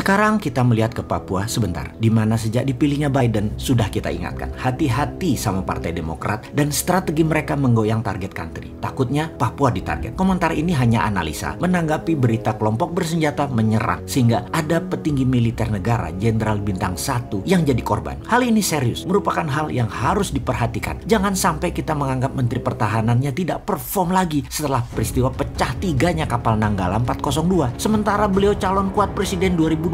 Sekarang kita melihat ke Papua sebentar, di mana sejak dipilihnya Biden sudah kita ingatkan, hati-hati sama Partai Demokrat dan strategi mereka menggoyang target country. Takutnya Papua ditarget. Komentar ini hanya analisa menanggapi berita kelompok bersenjata menyerang sehingga ada petinggi militer negara Jenderal Bintang 1 yang jadi korban. Hal ini serius, merupakan hal yang harus diperhatikan. Jangan sampai kita menganggap Menteri Pertahanannya tidak perform lagi setelah peristiwa pecah tiganya kapal Nanggala 402. Sementara beliau calon kuat presiden 2024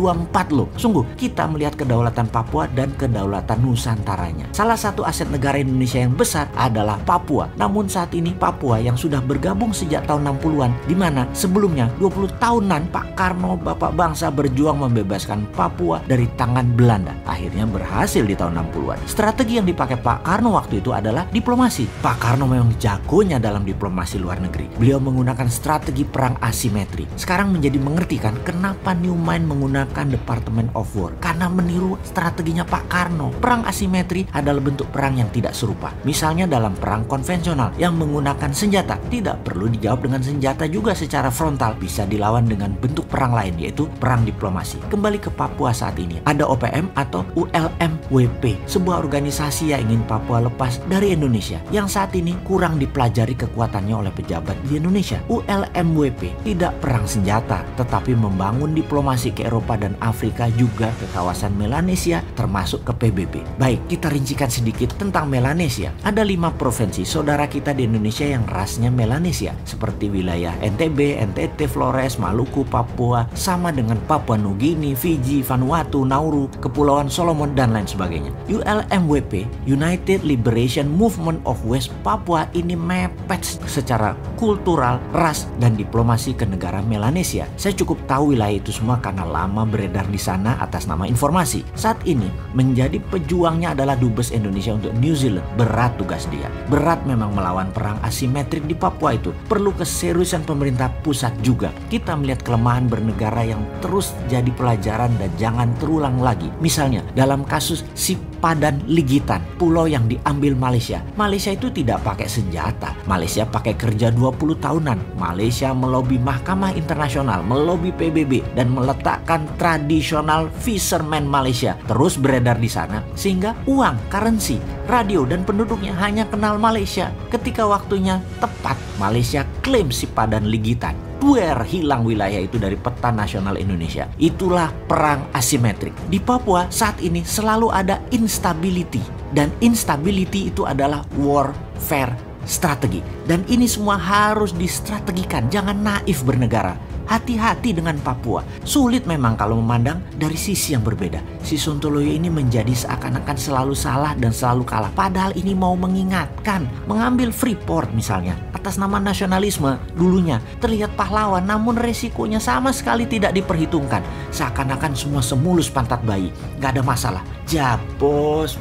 loh. Sungguh, kita melihat kedaulatan Papua dan kedaulatan Nusantaranya. Salah satu aset negara Indonesia yang besar adalah Papua. Namun saat ini Papua yang sudah bergabung sejak tahun 60-an, di mana sebelumnya 20 tahunan Pak Karno, Bapak Bangsa, berjuang membebaskan Papua dari tangan Belanda. Akhirnya berhasil di tahun 60-an. Strategi yang dipakai Pak Karno waktu itu adalah diplomasi. Pak Karno memang jagonya dalam diplomasi luar negeri. Beliau menggunakan strategi perang asimetri. Sekarang menjadi mengerti kan kenapa Newman menggunakan Department of War, karena meniru strateginya Pak Karno. Perang asimetri adalah bentuk perang yang tidak serupa. Misalnya dalam perang konvensional yang menggunakan senjata, tidak perlu dijawab dengan senjata juga secara frontal, bisa dilawan dengan bentuk perang lain, yaitu perang diplomasi. Kembali ke Papua saat ini, ada OPM atau ULMWP, sebuah organisasi yang ingin Papua lepas dari Indonesia, yang saat ini kurang dipelajari kekuatannya oleh pejabat di Indonesia. ULMWP tidak perang senjata, tetapi membangun diplomasi ke Eropa dan Afrika, juga ke kawasan Melanesia, termasuk ke PBB. Baik, kita rincikan sedikit tentang Melanesia. Ada 5 provinsi saudara kita di Indonesia yang rasnya Melanesia, seperti wilayah NTB, NTT, Flores, Maluku, Papua, sama dengan Papua Nugini, Fiji, Vanuatu, Nauru, Kepulauan Solomon, dan lain sebagainya. ULMWP, United Liberation Movement of West Papua, ini mepet secara kultural, ras, dan diplomasi ke negara Melanesia. Saya cukup tahu wilayah itu semua karena lama beredar di sana atas nama informasi. Saat ini menjadi pejuangnya adalah Dubes Indonesia untuk New Zealand. Berat tugas dia. Berat memang melawan perang asimetrik di Papua itu. Perlu keseriusan pemerintah pusat juga. Kita melihat kelemahan bernegara yang terus jadi pelajaran dan jangan terulang lagi. Misalnya dalam kasus Sipadan Ligitan, pulau yang diambil Malaysia. Malaysia itu tidak pakai senjata. Malaysia pakai kerja 20 tahunan. Malaysia melobi Mahkamah Internasional, melobi PBB, dan meletakkan tradisional fisherman Malaysia terus beredar di sana, sehingga uang, currency, radio, dan penduduknya hanya kenal Malaysia. Ketika waktunya tepat, Malaysia klaim Sipadan Ligitan. Hilang wilayah itu dari peta nasional Indonesia. Itulah perang asimetrik. Di Papua saat ini selalu ada instability, dan instability itu adalah warfare strategi. Dan ini semua harus distrategikan. Jangan naif bernegara. Hati-hati dengan Papua. Sulit memang kalau memandang dari sisi yang berbeda. Si Sontoloyo ini menjadi seakan-akan selalu salah dan selalu kalah. Padahal ini mau mengingatkan. Mengambil Freeport misalnya, atas nama nasionalisme dulunya terlihat pahlawan, namun resikonya sama sekali tidak diperhitungkan. Seakan-akan semua semulus pantat bayi. Gak ada masalah. Bos.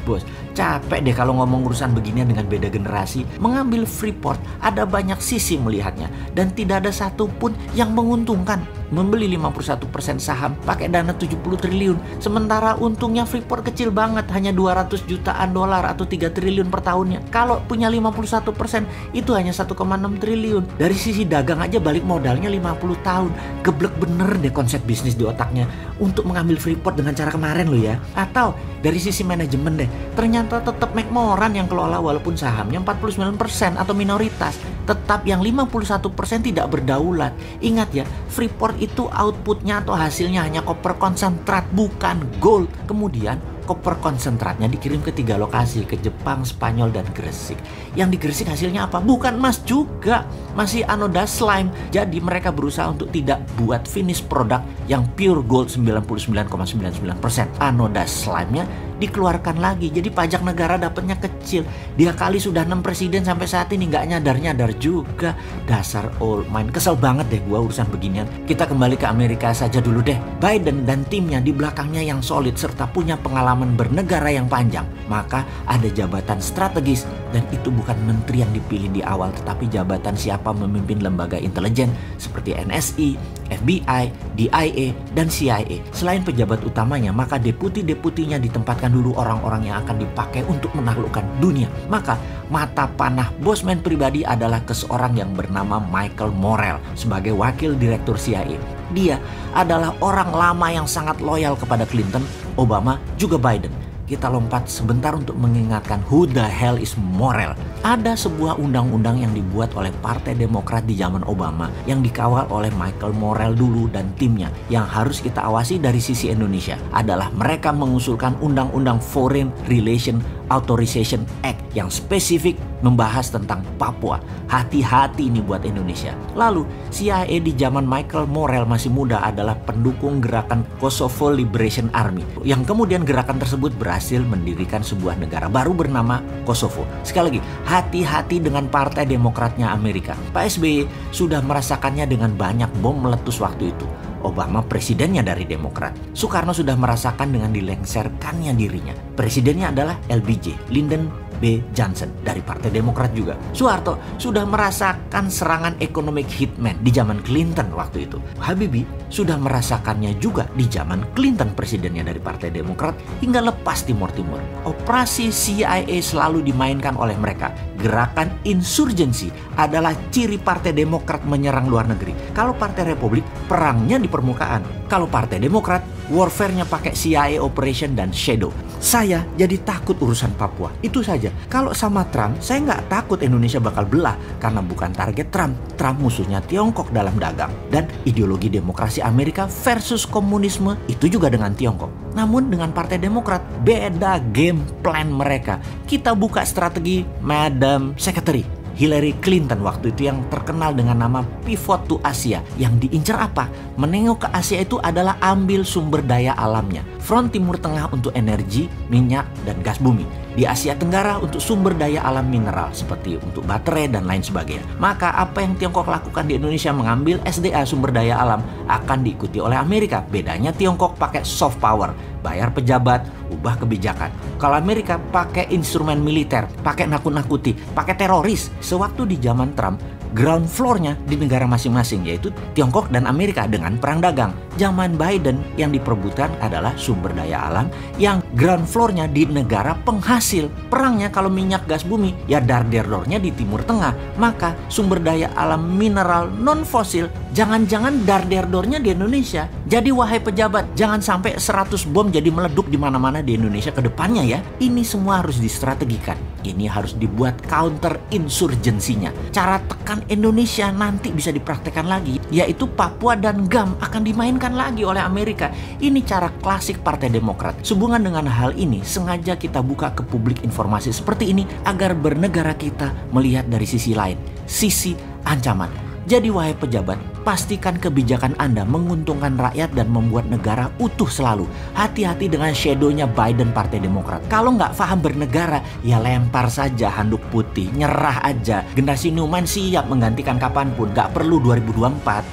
Capek deh kalau ngomong urusan beginian dengan beda generasi. Mengambil Freeport ada banyak sisi melihatnya, dan tidak ada satupun yang menguntungkan. Membeli 51% saham pakai dana 70 triliun, sementara untungnya Freeport kecil banget, hanya 200 jutaan dolar atau 3 triliun per tahunnya. Kalau punya 51% itu hanya 1,6 triliun. Dari sisi dagang aja balik modalnya 50 tahun. Geblek bener deh konsep bisnis di otaknya untuk mengambil Freeport dengan cara kemarin loh ya. Atau dari sisi manajemen deh, ternyata tetap McMoran yang kelola walaupun sahamnya 49% atau minoritas. Tetap yang 51% tidak berdaulat. Ingat ya, Freeport itu outputnya atau hasilnya hanya koper konsentrat, bukan gold. Kemudian koper konsentratnya dikirim ke 3 lokasi, ke Jepang, Spanyol, dan Gresik. Yang di Gresik hasilnya apa? Bukan emas juga, masih anoda slime. Jadi mereka berusaha untuk tidak buat finish product yang pure gold 99,99%. Anoda slime-nya dikeluarkan lagi, jadi pajak negara dapatnya kecil. Dia kali sudah 6 presiden sampai saat ini nggak nyadar juga. Dasar old mind. Kesel banget deh gua urusan beginian. Kita kembali ke Amerika saja dulu deh. Biden dan timnya di belakangnya yang solid serta punya pengalaman bernegara yang panjang, maka ada jabatan strategis, dan itu bukan menteri yang dipilih di awal, tetapi jabatan siapa memimpin lembaga intelijen seperti NSI, FBI, DIA, dan CIA. Selain pejabat utamanya, maka deputi-deputinya ditempatkan dulu orang-orang yang akan dipakai untuk menaklukkan dunia. Maka mata panah bosman pribadi adalah seseorang yang bernama Michael Morrell sebagai wakil direktur CIA. Dia adalah orang lama yang sangat loyal kepada Clinton, Obama, juga Biden. Kita lompat sebentar untuk mengingatkan who the hell is Morell. Ada sebuah undang-undang yang dibuat oleh Partai Demokrat di zaman Obama yang dikawal oleh Michael Morell dulu dan timnya. Yang harus kita awasi dari sisi Indonesia adalah mereka mengusulkan Undang-Undang Foreign Relation Authorization Act yang spesifik membahas tentang Papua. Hati-hati ini buat Indonesia. Lalu CIA di zaman Michael Morell masih muda adalah pendukung gerakan Kosovo Liberation Army, yang kemudian gerakan tersebut berhasil mendirikan sebuah negara baru bernama Kosovo. Sekali lagi, hati-hati dengan Partai Demokratnya Amerika. Pak SBY sudah merasakannya dengan banyak bom meletus waktu itu. Obama presidennya dari Demokrat. Soekarno sudah merasakan dengan dilengserkannya dirinya. Presidennya adalah LBJ, Lyndon B. Johnson dari Partai Demokrat juga. Soeharto sudah merasakan serangan economic hitman di zaman Clinton waktu itu. Habibie sudah merasakannya juga di zaman Clinton presidennya dari Partai Demokrat hingga lepas Timur Timur. Operasi CIA selalu dimainkan oleh mereka. Gerakan insurgensi adalah ciri Partai Demokrat menyerang luar negeri. Kalau Partai Republik perangnya di permukaan. Kalau Partai Demokrat warfare-nya pakai CIA operation dan shadow. Saya jadi takut urusan Papua. Itu saja. Kalau sama Trump, saya nggak takut Indonesia bakal belah karena bukan target Trump. Trump musuhnya Tiongkok dalam dagang. Dan ideologi demokrasi Amerika versus komunisme itu juga dengan Tiongkok. Namun dengan Partai Demokrat, beda game plan mereka. Kita buka strategi Madam Secretary Hillary Clinton waktu itu yang terkenal dengan nama pivot to Asia. Yang diincar apa? Menengok ke Asia itu adalah ambil sumber daya alamnya. Front Timur Tengah untuk energi, minyak, dan gas bumi. Di Asia Tenggara untuk sumber daya alam mineral seperti untuk baterai dan lain sebagainya. Maka apa yang Tiongkok lakukan di Indonesia mengambil SDA sumber daya alam akan diikuti oleh Amerika. Bedanya Tiongkok pakai soft power, bayar pejabat, ubah kebijakan. Kalau Amerika pakai instrumen militer, pakai nakut-nakuti, pakai teroris. Sewaktu di zaman Trump, ground floor-nya di negara masing-masing, yaitu Tiongkok dan Amerika dengan perang dagang. Zaman Biden yang diperebutkan adalah sumber daya alam yang ground floor-nya di negara penghasil. Perangnya kalau minyak gas bumi, ya dar-der-dornya di Timur Tengah. Maka sumber daya alam mineral non-fosil, jangan-jangan dar-der-dornya di Indonesia. Jadi wahai pejabat, jangan sampai 100 bom jadi meleduk di mana-mana di Indonesia ke depannya ya. Ini semua harus distrategikan. Ini harus dibuat counter insurgensinya. Cara tekan Indonesia nanti bisa dipraktekkan lagi, yaitu Papua dan GAM akan dimainkan lagi oleh Amerika. Ini cara klasik Partai Demokrat. Sehubungan dengan hal ini, sengaja kita buka ke publik informasi seperti ini agar bernegara kita melihat dari sisi lain, sisi ancaman. Jadi wahai pejabat, pastikan kebijakan Anda menguntungkan rakyat dan membuat negara utuh selalu. Hati-hati dengan shadow-nya Biden Partai Demokrat. Kalau nggak paham bernegara, ya lempar saja handuk putih, nyerah aja. Generasi Newman siap menggantikan kapanpun, nggak perlu 2024.